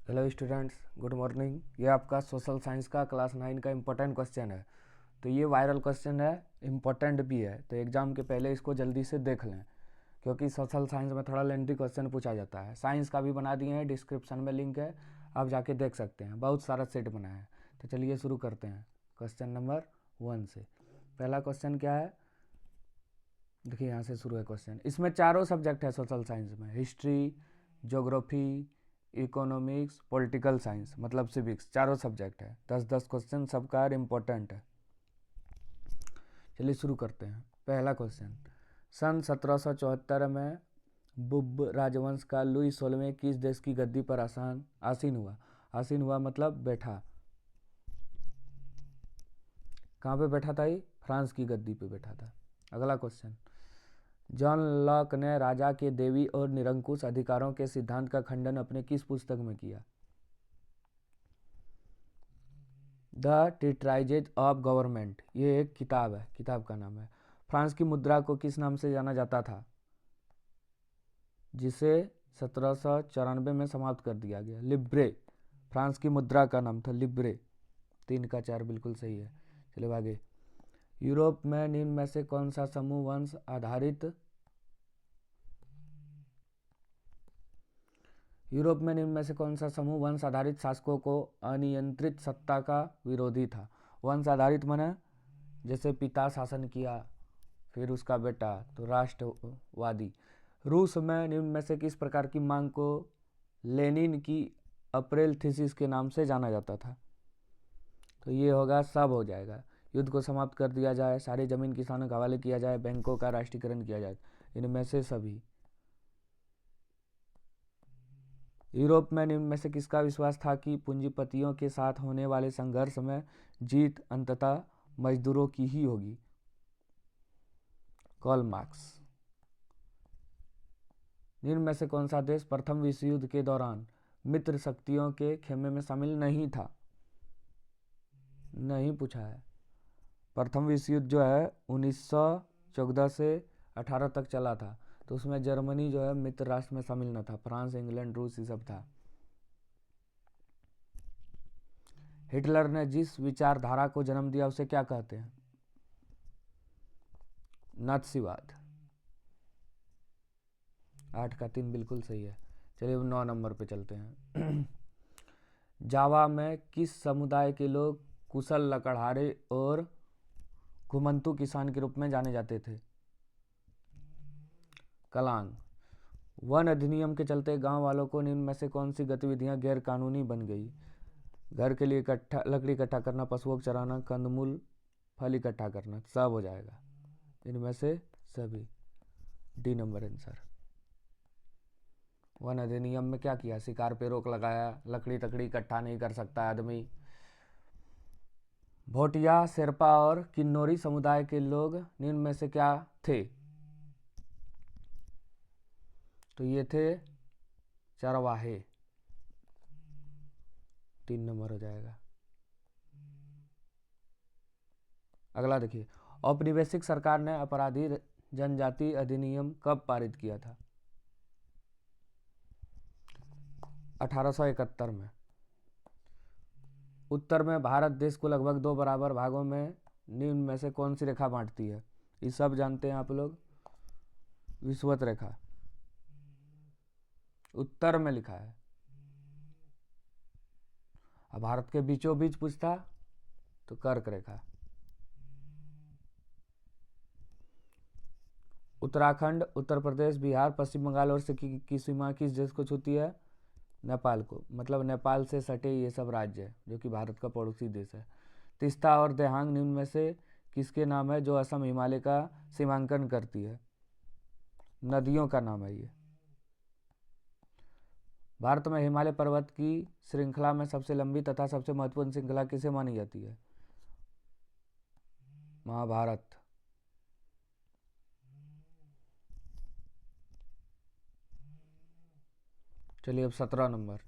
Hello students, good morning. ये आपका social science का क्लास 9 का इम्पोर्टेंट क्वेश्चन है। तो ये वायरल क्वेश्चन है, इम्पोर्टेंट भी है, तो एग्ज़ाम के पहले इसको जल्दी से देख लें, क्योंकि सोशल साइंस में थोड़ा लेंथी क्वेश्चन पूछा जाता है। साइंस का भी बना दिए हैं, डिस्क्रिप्शन में लिंक है, आप जाके देख सकते हैं। बहुत सारा सेट बना है। तो चलिए शुरू करते हैं क्वेश्चन नंबर 1 से। पहला क्वेश्चन क्या है, देखिए यहाँ से शुरू है क्वेश्चन। इसमें चारों सब्जेक्ट है सोशल साइंस में, history, geography, economics, political science, मतलब सिविक्स, चारों सब्जेक्ट है। 10-10 क्वेश्चन सबका इम्पोर्टेंट है। चलिए शुरू करते हैं। पहला क्वेश्चन, सन 1774 में बुब राजवंश का लुई 16वें किस देश की गद्दी पर आसीन हुआ? आसीन हुआ मतलब बैठा। कहाँ पे बैठा था? ये फ्रांस की गद्दी पे बैठा था। अगला क्वेश्चन, जॉन लॉक ने राजा के देवी और निरंकुश अधिकारों के सिद्धांत का खंडन अपने किस पुस्तक में किया? द टिट्राइजेज ऑफ गवर्नमेंट, ये एक किताब है, किताब का नाम है। फ्रांस की मुद्रा को किस नाम से जाना जाता था, जिसे 1794 में समाप्त कर दिया गया? लिब्रे। फ्रांस की मुद्रा का नाम था लिब्रे। 3 का 4 बिल्कुल सही है। चलिए आगे। यूरोप में निम्न में से कौन सा समूह वंश आधारित यूरोप में निम्न में से कौन सा समूह वंश आधारित शासकों को अनियंत्रित सत्ता का विरोधी था? वंश आधारित माने जैसे पिता शासन किया फिर उसका बेटा, तो राष्ट्रवादी। रूस में निम्न में से किस प्रकार की मांग को लेनिन की अप्रैल थीसिस के नाम से जाना जाता था? तो ये होगा, सब हो जाएगा। युद्ध को समाप्त कर दिया जाए, सारी जमीन किसानों के हवाले किया जाए, बैंकों का राष्ट्रीयकरण किया जाए, इनमें से सभी। यूरोप में निम्न में से किसका विश्वास था कि पूंजीपतियों के साथ होने वाले संघर्ष में जीत अंततः मजदूरों की ही होगी? Karl Marx. निम्न में से कौन सा देश प्रथम विश्व युद्ध के दौरान मित्र शक्तियों के खेमे में शामिल नहीं था? नहीं पूछा है। प्रथम विश्व युद्ध जो है 1914 से 18 तक चला था, तो उसमें जर्मनी जो है मित्र राष्ट्र में शामिल न था। फ्रांस, इंग्लैंड, रूस ये सब था। हिटलर ने जिस विचारधारा को जन्म दिया उसे क्या कहते हैं? नात्सीवाद। 8 का 3 बिल्कुल सही है। चलिए अब 9 नंबर पे चलते हैं। जावा में किस समुदाय के लोग कुशल लकड़हारे और घुमंतू किसान के रूप में जाने जाते थे? कलांग। वन अधिनियम के चलते गांव वालों को निम्न में से कौन सी गतिविधियां गैर कानूनी बन गई? घर के लिए लकड़ी इकट्ठा करना, पशुओं को चराना, कंदमूल फल इकट्ठा करना, सब हो जाएगा इनमें से सभी। D number answer. वन अधिनियम में क्या किया? शिकार पे रोक लगाया, लकड़ी तकड़ी इकट्ठा नहीं कर सकता आदमी। भोटिया, शेरपा और किन्नौरी समुदाय के लोग निम्न में से क्या थे? तो ये थे चरवाहे। 3 नंबर हो जाएगा। अगला देखिए, औपनिवेशिक सरकार ने अपराधी जनजाति अधिनियम कब पारित किया था? 1871 में। उत्तर में भारत देश को लगभग 2 बराबर भागों में निम्न में से कौन सी रेखा बांटती है? ये सब जानते हैं आप लोग, विषुवत रेखा। उत्तर में लिखा है। अब भारत के बीचों बीच पूछता तो कर्क रेखा। उत्तराखंड, उत्तर प्रदेश, बिहार, पश्चिम बंगाल और सिक्किम की सीमा किस देश को छूती है? नेपाल को। मतलब नेपाल से सटे ये सब राज्य है, जो कि भारत का पड़ोसी देश है। तिस्ता और देहांग निम्न में से किसके नाम है जो असम हिमालय का सीमांकन करती है? नदियों का नाम है ये। भारत में हिमालय पर्वत की श्रृंखला में सबसे लंबी तथा सबसे महत्वपूर्ण श्रृंखला किसे मानी जाती है? महाभारत। चलिए अब 17 नंबर।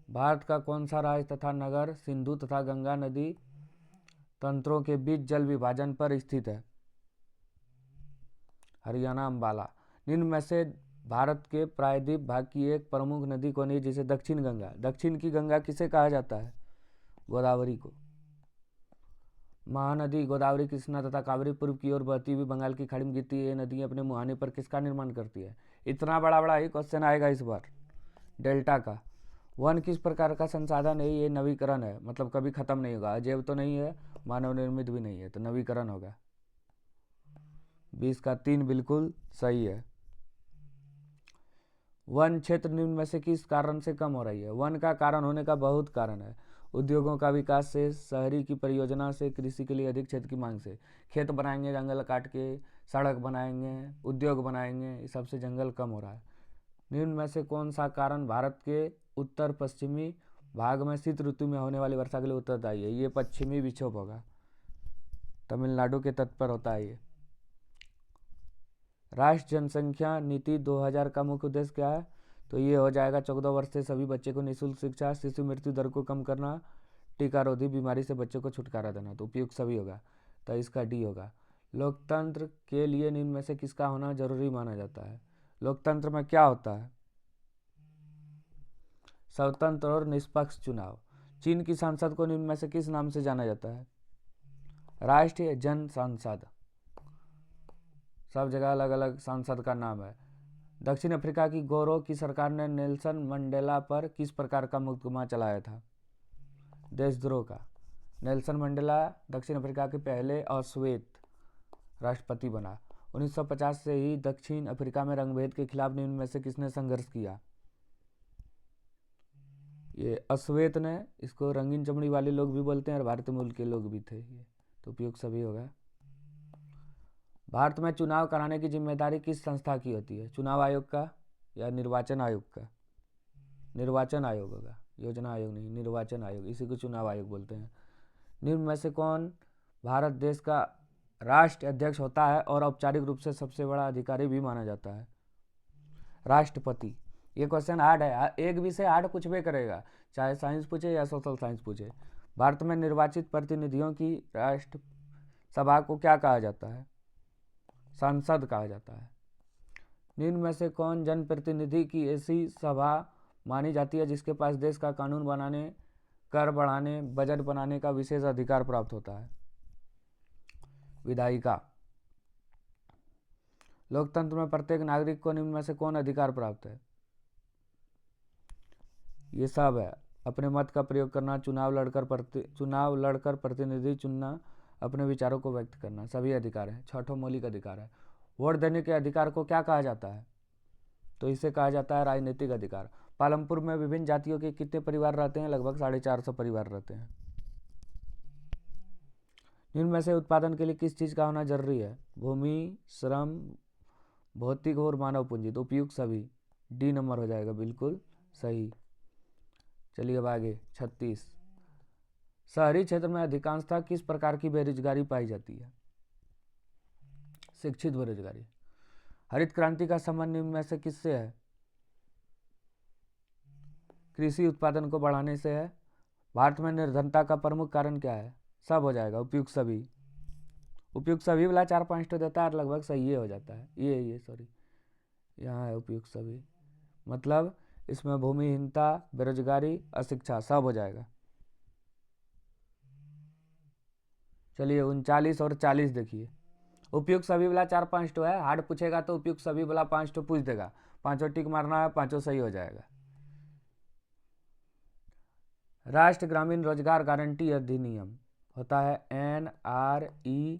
भारत का कौन सा राज्य तथा नगर सिंधु तथा गंगा नदी तंत्रों के बीच जल विभाजन पर स्थित है? हरियाणा, अंबाला। निम्न में से भारत के प्रायद्वीप भाग की एक प्रमुख नदी कौन है जिसे दक्षिण गंगा, दक्षिण की गंगा किसे कहा जाता है? गोदावरी को। महानदी गोदावरी, कृष्णा तथा कावेरी पूर्व की ओर बहती हुई बंगाल की खाड़ी में गिरती है। ये नदियाँ अपने मुहाने पर किसका निर्माण करती है? इतना बड़ा बड़ा ही क्वेश्चन आएगा इस बार, डेल्टा का। वन किस प्रकार का संसाधन है? ये नवीकरण है, मतलब कभी खत्म नहीं होगा। अजैव तो नहीं है, मानव निर्मित भी नहीं है, तो नवीकरण होगा। 20 का 3 बिल्कुल सही है। वन क्षेत्र निम्न में से किस कारण से कम हो रही है? वन का कारण होने का बहुत कारण है। उद्योगों का विकास से, शहरी की परियोजना से, कृषि के लिए अधिक क्षेत्र की मांग से। खेत बनाएंगे जंगल काट के, सड़क बनाएंगे, उद्योग बनाएंगे, इस सबसे जंगल कम हो रहा है। निम्न में से कौन सा कारण भारत के उत्तर पश्चिमी भाग में शीत ऋतु में होने वाली वर्षा के लिए उत्तरदायी है? ये पश्चिमी विक्षोभ होगा, तमिलनाडु के तट पर होता है ये। राष्ट्रीय जनसंख्या नीति 2000 का मुख्य उद्देश्य क्या है? तो ये हो जाएगा 14 वर्ष से सभी बच्चे को निःशुल्क शिक्षा, शिशु मृत्यु दर को कम करना, टीकारोधी बीमारी से बच्चों को छुटकारा देना। तो उपयुक्त सभी होगा, तो इसका डी होगा। लोकतंत्र के लिए निम्न में से किसका होना जरूरी माना जाता है? लोकतंत्र में क्या होता है? स्वतंत्र और निष्पक्ष चुनाव। चीन की संसद को निम्न में से किस नाम से जाना जाता है? राष्ट्रीय जन संसद। सब जगह अलग अलग सांसद का नाम है। दक्षिण अफ्रीका की गोरों की सरकार ने नेल्सन मंडेला पर किस प्रकार का मुकदमा चलाया था? देशद्रोह का। नेल्सन मंडेला दक्षिण अफ्रीका के पहले अश्वेत राष्ट्रपति बना। 1950 से ही दक्षिण अफ्रीका में रंगभेद के खिलाफ निम्न में से किसने संघर्ष किया? ये अश्वेत ने। इसको रंगीन चमड़ी वाले लोग भी बोलते हैं और भारतीय मूल के लोग भी थे ये, तो उपयुक्त सभी होगा। भारत में चुनाव कराने की जिम्मेदारी किस संस्था की होती है? चुनाव आयोग का या निर्वाचन आयोग का? निर्वाचन आयोग होगा, योजना आयोग नहीं, निर्वाचन आयोग, इसी को चुनाव आयोग बोलते हैं। निम्न में से कौन भारत देश का राष्ट्र अध्यक्ष होता है और औपचारिक रूप से सबसे बड़ा अधिकारी भी माना जाता है? राष्ट्रपति। ये क्वेश्चन हार्ड है, एक विषय हार्ड पूछ भी करेगा, चाहे साइंस पूछे या सोशल साइंस पूछे। भारत में निर्वाचित प्रतिनिधियों की राष्ट्र सभा को क्या कहा जाता है? संसद कहा जाता है। निम्न में से कौन जनप्रतिनिधि की ऐसी सभा मानी जाती है जिसके पास देश का कानून बनाने, कर बढ़ाने, बजट बनाने का विशेष अधिकार प्राप्त होता है? विधायिका। लोकतंत्र में प्रत्येक नागरिक को निम्न में से कौन अधिकार प्राप्त है? ये सब है। अपने मत का प्रयोग करना, चुनाव लड़कर प्रतिनिधि चुनना, अपने विचारों को व्यक्त करना, सभी अधिकार हैं। छठा मौलिक अधिकार है। वोट देने के अधिकार को क्या कहा जाता है? तो इसे कहा जाता है राजनीतिक अधिकार। पालमपुर में विभिन्न जातियों के कितने परिवार रहते हैं? लगभग 450 परिवार रहते हैं। निम्न में से उत्पादन के लिए किस चीज़ का होना जरूरी है? भूमि, श्रम, भौतिक और मानव पूंजी। तो उपयुक्त सभी, डी नंबर हो जाएगा बिल्कुल सही। चलिए अब आगे 36। शहरी क्षेत्र में अधिकांशतः किस प्रकार की बेरोजगारी पाई जाती है? शिक्षित बेरोजगारी। हरित क्रांति का संबंध निम्न में से किससे है? कृषि उत्पादन को बढ़ाने से है। भारत में निर्धनता का प्रमुख कारण क्या है? सब हो जाएगा, उपयुक्त सभी। उपयुक्त सभी वाला 4-5 तो देता है, लगभग सही हो जाता है। ये सॉरी, यहाँ है उपयुक्त सभी, मतलब इसमें भूमिहीनता, बेरोजगारी, अशिक्षा सब हो जाएगा। चलिए 39 और 40 देखिए। उपयुक्त सभी वाला 4-5 तो है, हार्ड पूछेगा तो उपयुक्त सभी वाला 5 तो पूछ देगा, 5 टिक मारना है, 5 सही हो जाएगा। राष्ट्रीय ग्रामीण रोजगार गारंटी अधिनियम होता है NREGA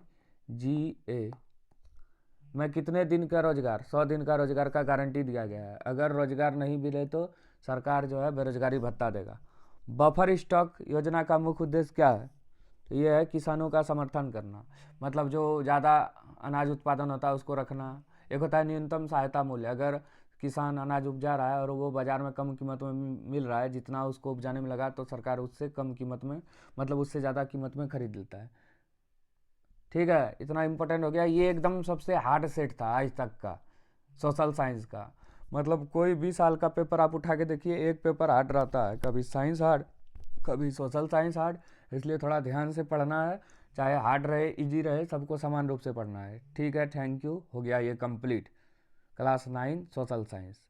में कितने दिन का रोजगार? 100 दिन का रोजगार का गारंटी दिया गया है। अगर रोजगार नहीं मिले तो सरकार जो है बेरोजगारी भत्ता देगा। बफर स्टॉक योजना का मुख्य उद्देश्य क्या है? तो ये है किसानों का समर्थन करना, मतलब जो ज़्यादा अनाज उत्पादन होता है उसको रखना। एक होता है न्यूनतम सहायता मूल्य, अगर किसान अनाज उपजा रहा है और वो बाज़ार में कम कीमत में मिल रहा है, जितना उसको उपजाने में लगा, तो सरकार उससे कम कीमत में, मतलब उससे ज़्यादा कीमत में खरीद लेता है। ठीक है, इतना इम्पोर्टेंट हो गया। ये एकदम सबसे हार्ड सेट था आज तक का सोशल साइंस का, मतलब कोई भी साल का पेपर आप उठा के देखिए, एक पेपर हार्ड रहता है, कभी साइंस हार्ड, कभी सोशल साइंस हार्ड। इसलिए थोड़ा ध्यान से पढ़ना है, चाहे हार्ड रहे इजी रहे, सबको समान रूप से पढ़ना है। ठीक है, थैंक यू, हो गया ये कंप्लीट। Class 9 social science.